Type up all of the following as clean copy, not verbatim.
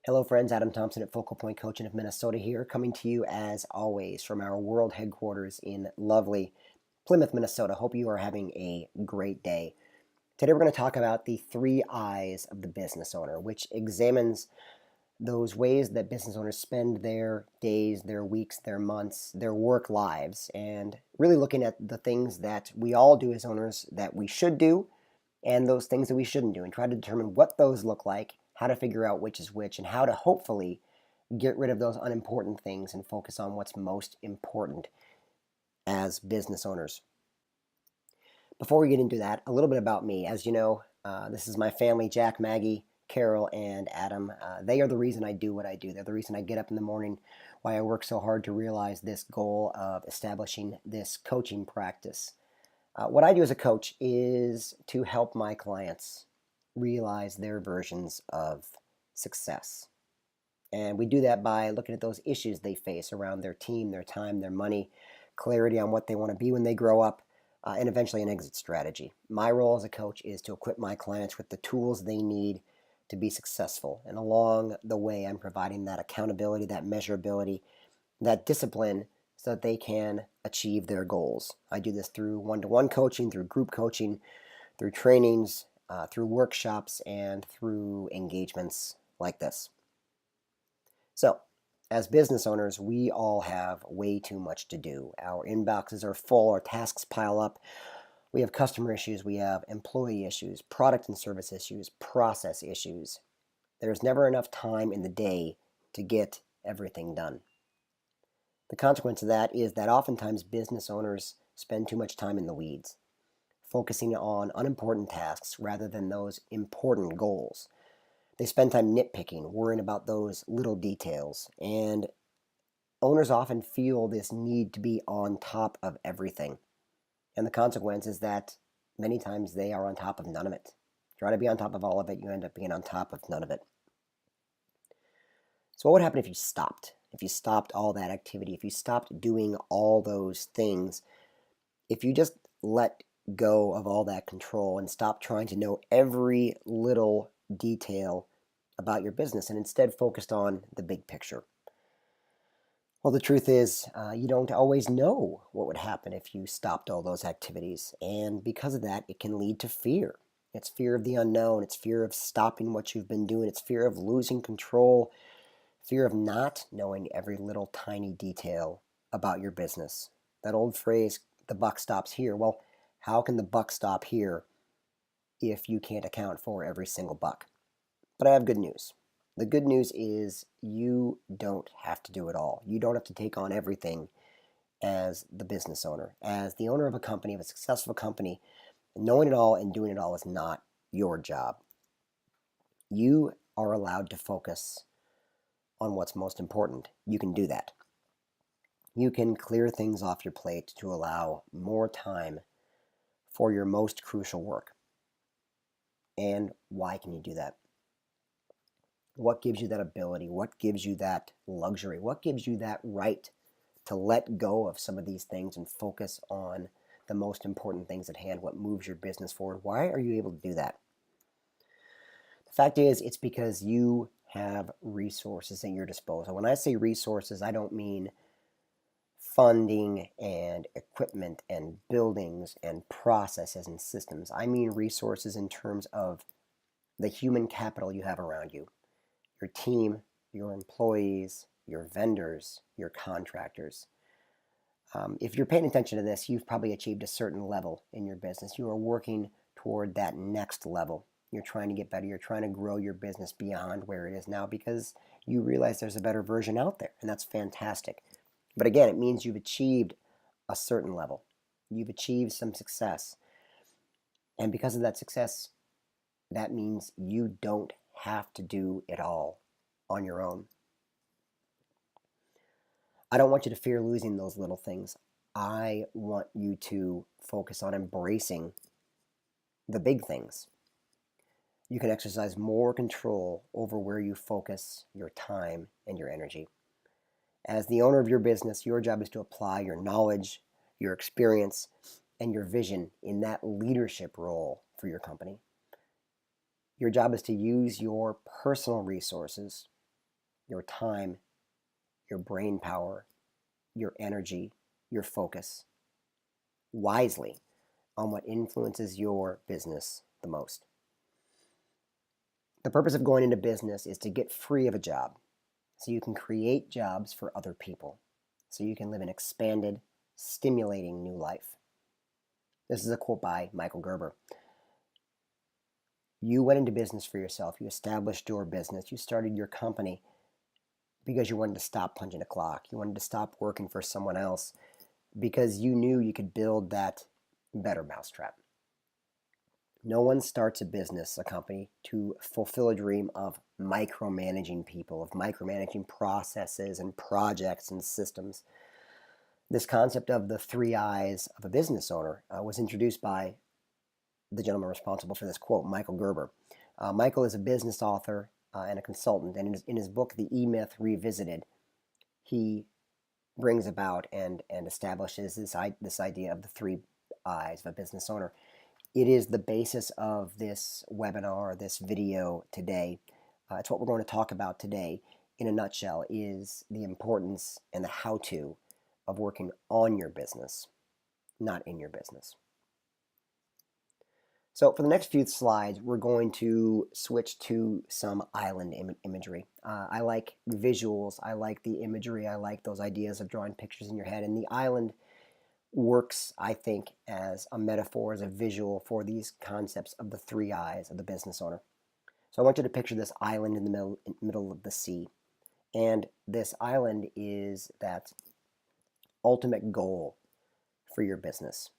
Hello, friends. Adam Thompson at Focal Point Coaching of Minnesota here, coming to you as always from our world headquarters in lovely Plymouth, Minnesota. Hope you are having a great day. Today, we're going to talk about the 3 I's of the business owner, which examines those ways that business owners spend their days, their weeks, their months, their work lives, and really looking at the things that we all do as owners that we should do and those things that we shouldn't do, and try to determine what those look like, how to figure out which is which, and how to hopefully get rid of those unimportant things and focus on what's most important as business owners. Before we get into that, a little bit about me. As you know, this is my family: Jack, Maggie, Carol, and Adam. They are the reason I do what I do. They're the reason I get up in the morning, why I work so hard to realize this goal of establishing this coaching practice. What I do as a coach is to help my clients realize their versions of success. And we do that by looking at those issues they face around their team, their time, their money, clarity on what they want to be when they grow up, and eventually an exit strategy. My role as a coach is to equip my clients with the tools they need to be successful. And along the way, I'm providing that accountability, that measurability, that discipline so that they can achieve their goals. I do this through one-to-one coaching, through group coaching, through trainings, through workshops, and through engagements like this. So, as business owners, we all have way too much to do. Our inboxes are full, our tasks pile up. We have customer issues, we have employee issues, product and service issues, process issues. There's never enough time in the day to get everything done. The consequence of that is that oftentimes business owners spend too much time in the weeds, focusing on unimportant tasks rather than those important goals. They spend time nitpicking, worrying about those little details, and owners often feel this need to be on top of everything. And the consequence is that many times they are on top of none of it. Try to be on top of all of it, you end up being on top of none of it. So what would happen if you stopped? If you stopped all that activity, if you stopped doing all those things, if you just let go of all that control and stop trying to know every little detail about your business and instead focused on the big picture? Well, the truth is, you don't always know what would happen if you stopped all those activities. And because of that, it can lead to fear. It's fear of the unknown. It's fear of stopping what you've been doing. It's fear of losing control, fear of not knowing every little tiny detail about your business. That old phrase, the buck stops here. Well, how can the buck stop here if you can't account for every single buck? But I have good news. The good news is you don't have to do it all. You don't have to take on everything as the business owner. As the owner of a company, of a successful company, knowing it all and doing it all is not your job. You are allowed to focus on what's most important. You can do that. You can clear things off your plate to allow more time for your most crucial work. And why can you do that? What gives you that ability? What gives you that luxury? What gives you that right to let go of some of these things and focus on the most important things at hand? What moves your business forward? Why are you able to do that? The fact is, it's because you have resources at your disposal. When I say resources, I don't mean funding and equipment and buildings and processes and systems. I mean resources in terms of the human capital you have around you: your team, your employees, your vendors, your contractors. If you're paying attention to this, you've probably achieved a certain level in your business. You are working toward that next level. You're trying to get better. You're trying to grow your business beyond where it is now because you realize there's a better version out there, and that's fantastic. But again, it means you've achieved a certain level. You've achieved some success. And because of that success, that means you don't have to do it all on your own. I don't want you to fear losing those little things. I want you to focus on embracing the big things. You can exercise more control over where you focus your time and your energy. As the owner of your business, your job is to apply your knowledge, your experience, and your vision in that leadership role for your company. Your job is to use your personal resources your time, your brain power, your energy, your focus wisely on what influences your business the most. The purpose of going into business is to get free of a job so you can create jobs for other people, so you can live an expanded, stimulating new life. This is a quote by Michael Gerber. You went into business for yourself. You established your business. You started your company because you wanted to stop punching a clock. You wanted to stop working for someone else because you knew you could build that better mousetrap. No one starts a business, a company, to fulfill a dream of micromanaging people, of micromanaging processes and projects and systems. This concept of the 3 I's of a business owner was introduced by the gentleman responsible for this quote, Michael Gerber. Michael is a business author and a consultant, and in his book, The E-Myth Revisited, he brings about and establishes this idea of the 3 I's of a business owner. It is the basis of this webinar, this video today. It's what we're going to talk about today in a nutshell, is the importance and the how-to of working on your business, not in your business. So for the next few slides, we're going to switch to some island imagery. I like visuals, I like the imagery, I like those ideas of drawing pictures in your head, and the island works, I think, as a metaphor, as a visual for these concepts of the 3 I's of the business owner. So I want you to picture this island in the middle of the sea. And this island is that ultimate goal for your business.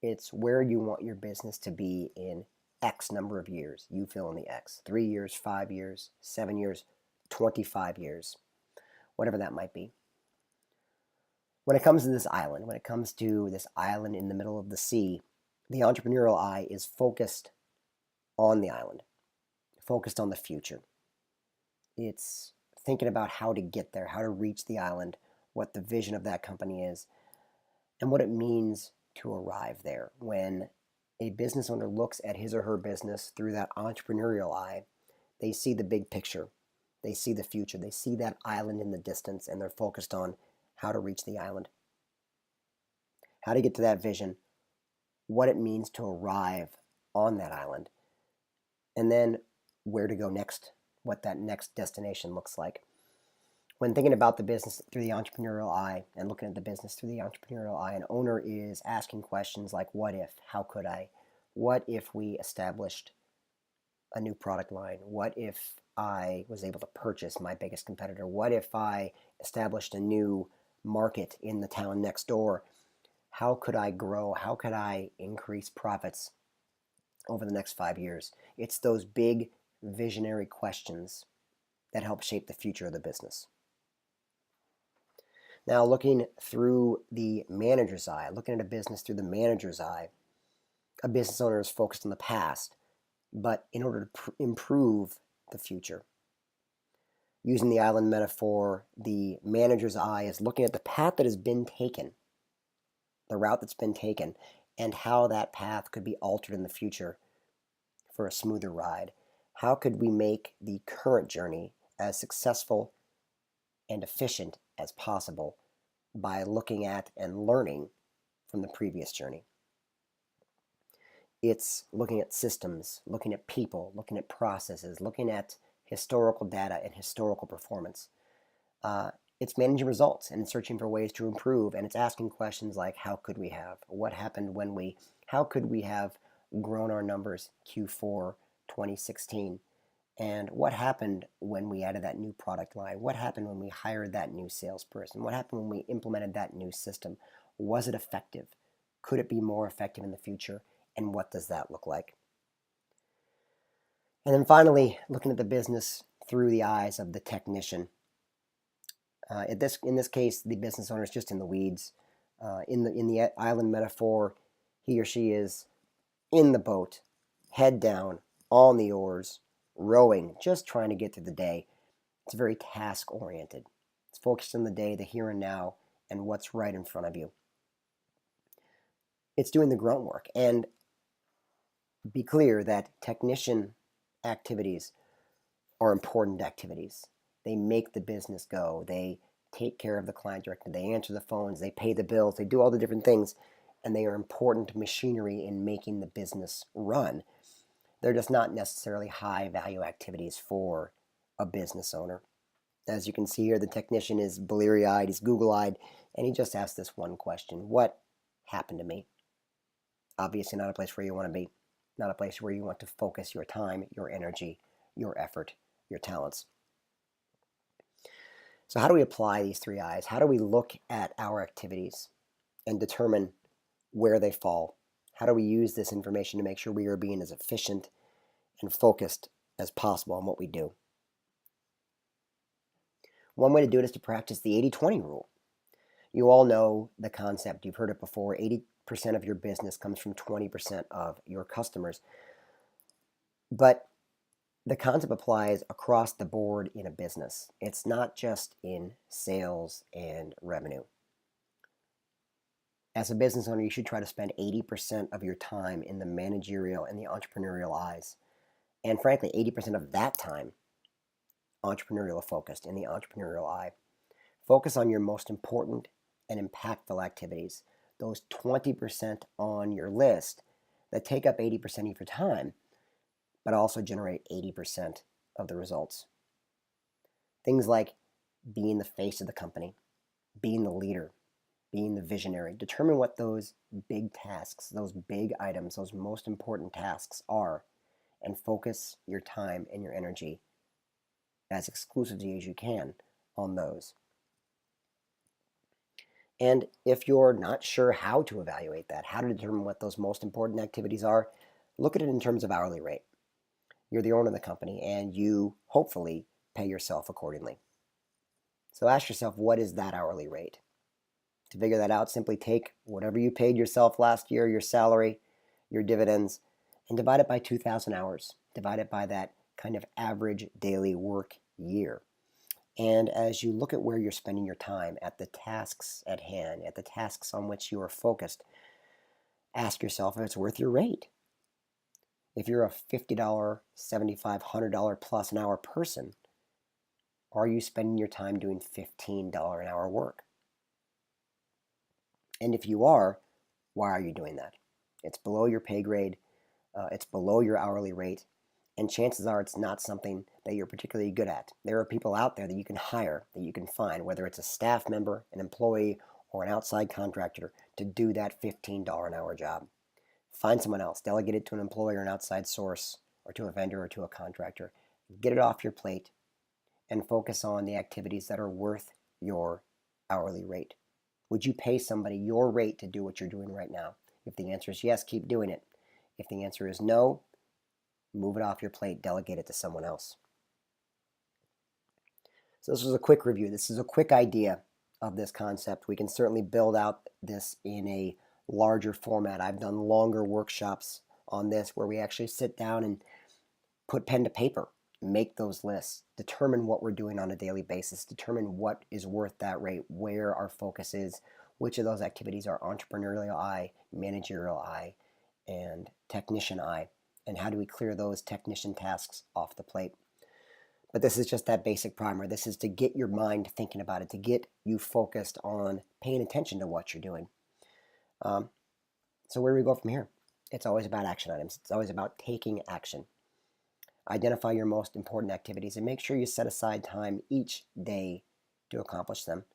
It's where you want your business to be in X number of years. You fill in the X. 3 years, 5 years, 7 years, 25 years, whatever that might be. When it comes to this island, in the middle of the sea, the entrepreneurial eye is focused on the island, focused on the future. It's thinking about how to get there, how to reach the island, what the vision of that company is, and what it means to arrive there. When a business owner looks at his or her business through that entrepreneurial eye, they see the big picture. They see the future. They see that island in the distance, and they're focused on how to reach the island, how to get to that vision, what it means to arrive on that island, and then where to go next, what that next destination looks like. When thinking about the business through the entrepreneurial eye and looking at the business through the entrepreneurial eye, an owner is asking questions like, what if, how could I, what if we established a new product line, what if I was able to purchase my biggest competitor, what if I established a new market in the town next door, how could I grow, how could I increase profits over the next 5 years? It's those big visionary questions that help shape the future of the business. Now, looking through the manager's eye, looking at a business through the manager's eye, a business owner is focused on the past, but in order to improve the future. Using the island metaphor, the manager's eye is looking at the path that has been taken, the route that's been taken, and how that path could be altered in the future for a smoother ride. How could we make the current journey as successful and efficient as possible by looking at and learning from the previous journey? It's looking at systems, looking at people, looking at processes, looking at historical data and historical performance. It's managing results and searching for ways to improve, and it's asking questions like, how could we have? What happened when we, how could we have grown our numbers Q4 2016? And what happened when we added that new product line? What happened when we hired that new salesperson? What happened when we implemented that new system? Was it effective? Could it be more effective in the future? And what does that look like? And then finally, looking at the business through the eyes of the technician. In this case, the business owner is just in the weeds. In the island metaphor, he or she is in the boat, head down, on the oars, rowing, just trying to get through the day. It's very task-oriented. It's focused on the day, the here and now, and what's right in front of you. It's doing the grunt work. And be clear that technician activities are important activities. They make the business go. They take care of the client directly. They answer the phones. They pay the bills. They do all the different things. And they are important machinery in making the business run. They're just not necessarily high value activities for a business owner. As you can see here, the technician is bleary-eyed, he's Google-eyed, and he just asked this one question: what happened to me? Obviously not a place where you want to be, not a place where you want to focus your time, your energy, your effort, your talents. So how do we apply these 3 I's? How do we look at our activities and determine where they fall? How do we use this information to make sure we are being as efficient and focused as possible on what we do? One way to do it is to practice the 80-20 rule. You all know the concept. You've heard it before. 80% of your business comes from 20% of your customers. But the concept applies across the board in a business. It's not just in sales and revenue. As a business owner, you should try to spend 80% of your time in the managerial and the entrepreneurial I's. And frankly, 80% of that time entrepreneurial focused in the entrepreneurial I. Focus on your most important and impactful activities, those 20% on your list that take up 80% of your time, but also generate 80% of the results. Things like being the face of the company, being the leader, being the visionary. Determine what those big tasks, those big items, those most important tasks are, and focus your time and your energy as exclusively as you can on those. And if you're not sure how to evaluate that, how to determine what those most important activities are, look at it in terms of hourly rate. You're the owner of the company, and you hopefully pay yourself accordingly. So ask yourself, what is that hourly rate? To figure that out, simply take whatever you paid yourself last year, your salary, your dividends, and divide it by 2,000 hours. Divide it by that kind of average daily work year. And as you look at where you're spending your time, at the tasks at hand, at the tasks on which you are focused, ask yourself if it's worth your rate. If you're a $50, $75, $100 plus an hour person, are you spending your time doing $15 an hour work? And if you are, why are you doing that? It's below your pay grade, it's below your hourly rate, and chances are it's not something that you're particularly good at. There are people out there that you can hire, that you can find, whether it's a staff member, an employee, or an outside contractor, to do that $15 an hour job. Find someone else, delegate it to an employer, or an outside source, or to a vendor, or to a contractor. Get it off your plate and focus on the activities that are worth your hourly rate. Would you pay somebody your rate to do what you're doing right now? If the answer is yes, keep doing it. If the answer is no, move it off your plate, delegate it to someone else. So this was a quick review. This is a quick idea of this concept. We can certainly build out this in a larger format. I've done longer workshops on this where we actually sit down and put pen to paper, make those lists, determine what we're doing on a daily basis, determine what is worth that rate, where our focus is, which of those activities are entrepreneurial I, managerial I, and technician I, and how do we clear those technician tasks off the plate. But this is just that basic primer. This is to get your mind thinking about it, to get you focused on paying attention to what you're doing. So where do we go from here? It's always about action items. It's always about taking action. Identify your most important activities and make sure you set aside time each day to accomplish them.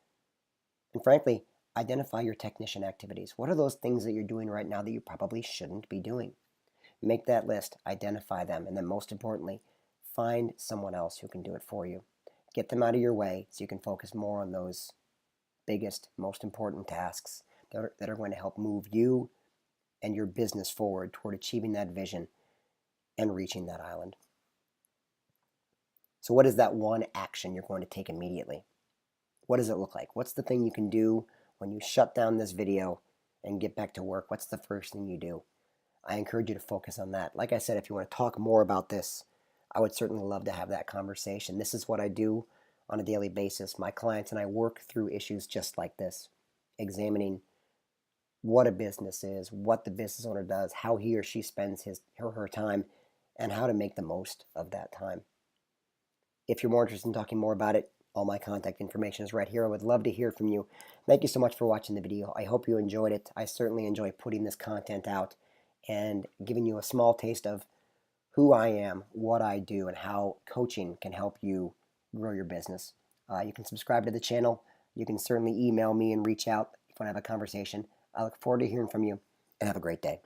And frankly, identify your technician activities. What are those things that you're doing right now that you probably shouldn't be doing? Make that list, identify them, and then most importantly, find someone else who can do it for you. Get them out of your way so you can focus more on those biggest, most important tasks that are going to help move you and your business forward toward achieving that vision and reaching that island. So what is that one action you're going to take immediately? What does it look like? What's the thing you can do when you shut down this video and get back to work? What's the first thing you do? I encourage you to focus on that. Like I said, if you want to talk more about this, I would certainly love to have that conversation. This is what I do on a daily basis. My clients and I work through issues just like this, examining what a business is, what the business owner does, how he or she spends his or her time, and how to make the most of that time. If you're more interested in talking more about it, all my contact information is right here. I would love to hear from you. Thank you so much for watching the video. I hope you enjoyed it. I certainly enjoy putting this content out and giving you a small taste of who I am, what I do, and how coaching can help you grow your business. You can subscribe to the channel. You can certainly email me and reach out if you want to have a conversation. I look forward to hearing from you, and have a great day.